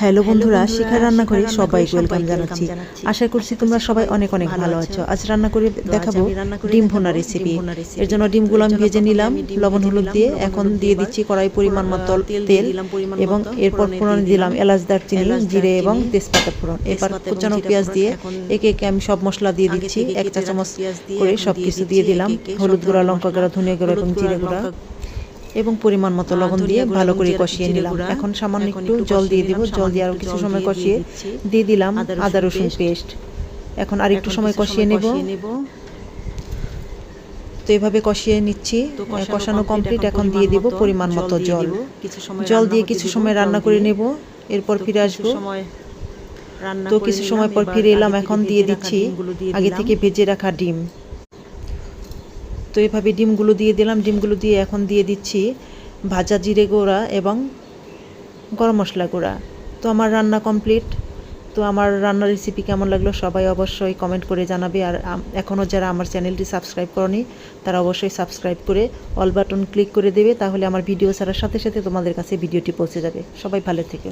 Hello বন্ধুরা, শিখার রান্না করে সবাইকে ওয়েলকাম জানাচ্ছি। আশা করছি তোমরা সবাই অনেক অনেক ভালো আছো। আজ রান্না করে দেখাবো ডিম ভুনা রেসিপি। এর জন্য ডিমগুলো আমি ভেজে নিলাম লবণ হলুদ দিয়ে। এখন দিয়ে দিচ্ছি কড়াই পরিমাণ মতো তেল এবং এরপর ফোড়ন দিলাম এলাচ, দারচিনি, জিরে এবং তেজপাতা ফোড়ন। এবার কুচানো পেঁয়াজ দিয়ে একে একে আমি সব মশলা দিয়ে দিচ্ছি। 1 চা চামচ করে সব কিছু দিয়ে দিলাম। হলুদ গুঁড়া, লঙ্কা গুঁড়া, ধনিয়া গুঁড়া এবং জিরে গুঁড়া এবং পরিমাণ মতো লবণ দিয়ে ভালো করে কষিয়ে নিলাম। এখন সামান্য একটু জল দিয়ে দিব। জল দিয়ে আরও কিছু সময় কষিয়ে দিয়ে দিলাম আদা রসুন পেস্ট। এখন আর একটু সময় কষিয়ে নেব। তো এভাবে কষিয়ে নিচ্ছি। কষানো কমপ্লিট। এখন দিয়ে দিব পরিমাণ মতো জল। জল দিয়ে কিছু সময় রান্না করে নেব। এরপর ফিরে আসবো। তো কিছু সময় পর ফিরে এলাম। এখন দিয়ে দিচ্ছি আগে থেকে ভেজে রাখা ডিম। তো এভাবে ডিমগুলো দিয়ে দিলাম। ডিমগুলো দিয়ে এখন দিয়ে দিচ্ছি ভাজা জিরে গুঁড়া এবং গরম মশলা গুঁড়া। তো আমার রান্না কমপ্লিট। তো আমার রান্নার রেসিপি কেমন লাগলো সবাই অবশ্যই কমেন্ট করে জানাবে। আর এখনও যারা আমার চ্যানেলটি সাবস্ক্রাইব করনি তারা অবশ্যই সাবস্ক্রাইব করে অল বাটন ক্লিক করে দেবে, তাহলে আমার ভিডিও ছাড়ার সাথে সাথে তোমাদের কাছে ভিডিওটি পৌঁছে যাবে। সবাই ভালো থেকো।